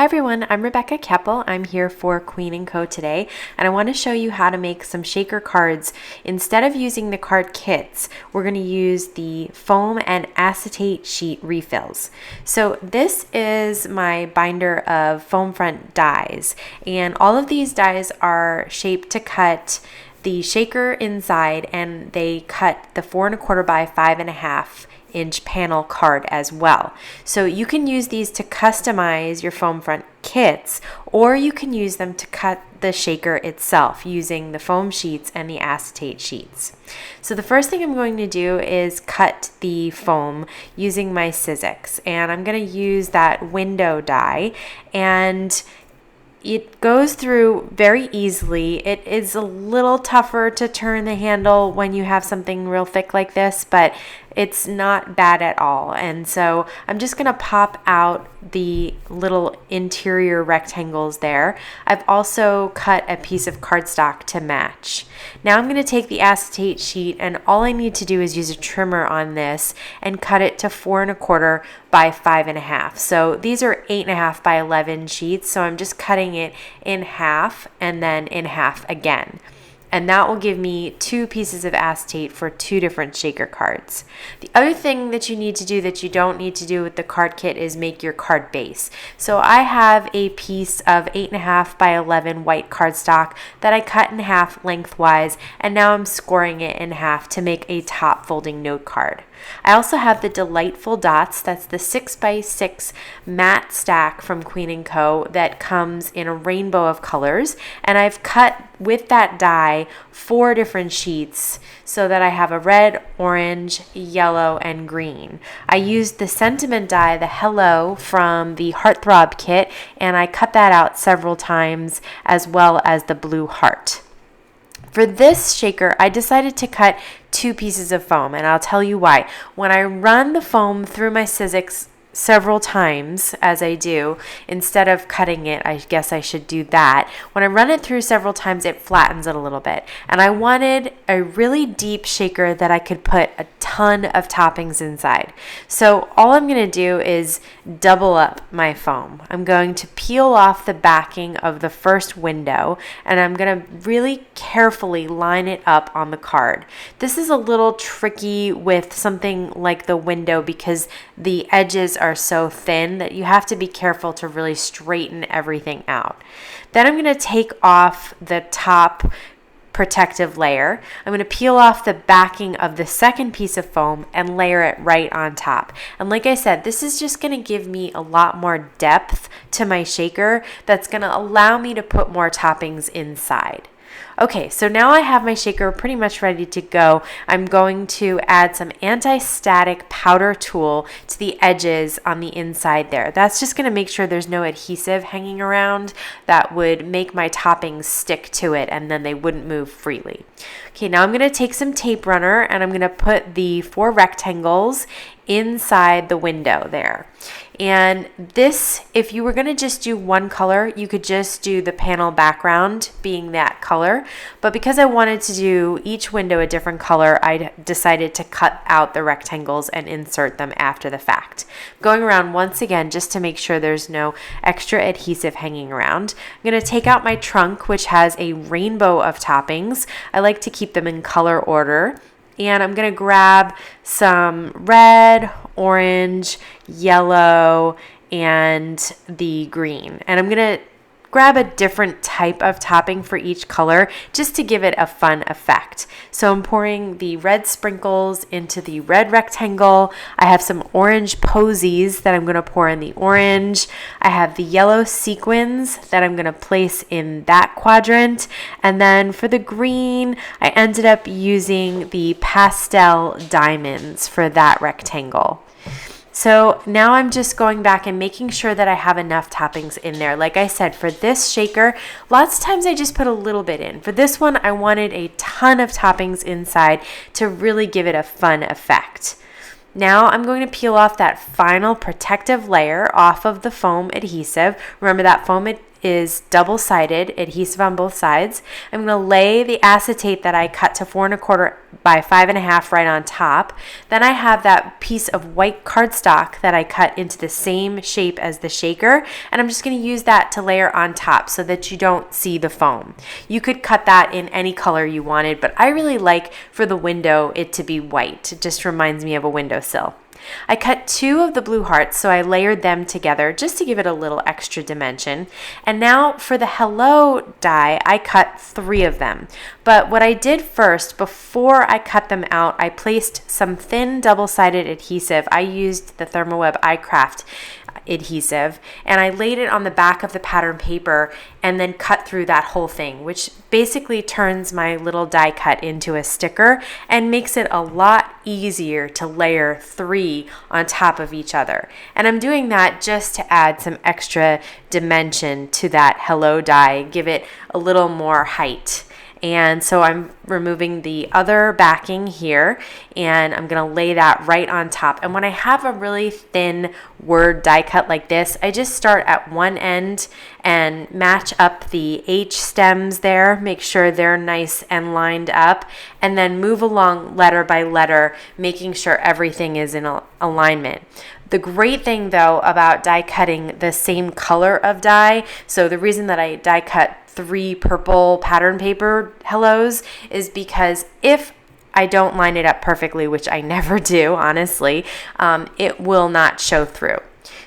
everyone, I'm Rebecca Keppel. I'm here for Queen & Co today, and I want to show you how to make some shaker cards. Instead of using the card kits, we're going to use the foam and acetate sheet refills. So this is my binder of foam front dies, and all of these dies are shaped to cut the shaker inside, and they cut the 4 1/4 by 5.5 inch panel card as well. So you can use these to customize your foam front kits, or you can use them to cut the shaker itself using the foam sheets and the acetate sheets. So the first thing I'm going to do is cut the foam using my Sizzix, and I'm going to use that window die, and it goes through very easily. It is a little tougher to turn the handle when you have something real thick like this, but it's not bad at all. And so I'm just going to pop out the little interior rectangles there. I've also cut a piece of cardstock to match. Now I'm going to take the acetate sheet, and all I need to do is use a trimmer on this and cut it to 4 1/4 by 5.5. So these are 8.5 by 11 sheets, so I'm just cutting it in half and then in half again. And that will give me 2 pieces of acetate for 2 different shaker cards. The other thing that you need to do that you don't need to do with the card kit is make your card base. So I have a piece of 8.5 by 11 white cardstock that I cut in half lengthwise, and now I'm scoring it in half to make a top folding note card. I also have the Delightful Dots. That's the 6 by 6 matte stack from Queen & Co. that comes in a rainbow of colors, and I've cut with that die 4 different sheets so that I have a red, orange, yellow, and green. I used the sentiment die, the Hello, from the Throb Kit, and I cut that out several times, as well as the blue heart. For this shaker, I decided to cut 2 pieces of foam, and I'll tell you why. When I run the foam through my Sizzix several times, as I do, instead of cutting it, I guess I should do that. When I run it through several times, it flattens it a little bit. And I wanted a really deep shaker that I could put a ton of toppings inside. So all I'm going to do is double up my foam. I'm going to peel off the backing of the first window, and I'm going to really carefully line it up on the card. This is a little tricky with something like the window because the edges are so thin that you have to be careful to really straighten everything out. Then I'm going to take off the top protective layer. I'm going to peel off the backing of the second piece of foam and layer it right on top. And like I said, this is just going to give me a lot more depth to my shaker that's going to allow me to put more toppings inside. Okay, so now I have my shaker pretty much ready to go. I'm going to add some anti-static powder tool to the edges on the inside there. That's just going to make sure there's no adhesive hanging around that would make my toppings stick to it, and then they wouldn't move freely. Okay, now I'm going to take some tape runner, and I'm going to put the 4 rectangles inside the window there. And this, if you were going to just do one color, you could just do the panel background being that color. But because I wanted to do each window a different color, I decided to cut out the rectangles and insert them after the fact. Going around once again just to make sure there's no extra adhesive hanging around. I'm going to take out my trunk, which has a rainbow of toppings. I like to keep them in color order. And I'm going to grab some red, orange, yellow, and the green. And I'm going to grab a different type of topping for each color just to give it a fun effect. So I'm pouring the red sprinkles into the red rectangle. I have some orange posies that I'm going to pour in the orange. I have the yellow sequins that I'm going to place in that quadrant. And then for the green, I ended up using the pastel diamonds for that rectangle. So now I'm just going back and making sure that I have enough toppings in there. Like I said, for this shaker, lots of times I just put a little bit in. For this one, I wanted a ton of toppings inside to really give it a fun effect. Now I'm going to peel off that final protective layer off of the foam adhesive. Remember that foam is double-sided adhesive on both sides. I'm going to lay the acetate that I cut to 4 1/4 by 5 1/2 right on top. Then I have that piece of white cardstock that I cut into the same shape as the shaker, and I'm just going to use that to layer on top so that you don't see the foam. You could cut that in any color you wanted, but I really like for the window it to be white. It just reminds me of a windowsill. I cut 2 of the blue hearts, so I layered them together just to give it a little extra dimension. And now for the hello die, I cut 3 of them. But what I did first, before I cut them out, I placed some thin double-sided adhesive. I used the Thermoweb iCraft adhesive, and I laid it on the back of the pattern paper and then cut through that whole thing, which basically turns my little die cut into a sticker and makes it a lot easier to layer 3 on top of each other. And I'm doing that just to add some extra dimension to that hello die, give it a little more height. And so I'm removing the other backing here, and I'm going to lay that right on top. And when I have a really thin word die cut like this, I just start at one end and match up the H stems there, make sure they're nice and lined up, and then move along letter by letter, making sure everything is in alignment. The great thing though about die cutting the same color of die, so the reason that I die cut 3 purple pattern paper hellos is because if I don't line it up perfectly, which I never do, honestly, it will not show through.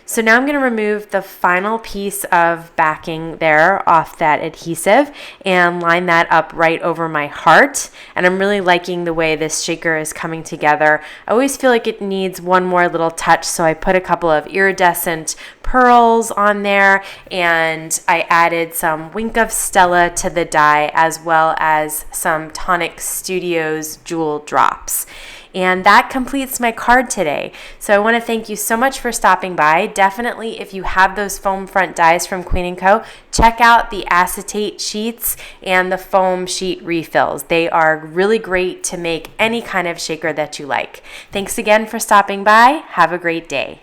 So now I'm going to remove the final piece of backing there off that adhesive and line that up right over my heart. And I'm really liking the way this shaker is coming together. I always feel like it needs one more little touch, so I put a couple of iridescent pearls on there, and I added some Wink of Stella to the die, as well as some Tonic Studios jewel drops. And that completes my card today. So I want to thank you so much for stopping by. Definitely, if you have those foam front dies from Queen & Co., check out the acetate sheets and the foam sheet refills. They are really great to make any kind of shaker that you like. Thanks again for stopping by. Have a great day.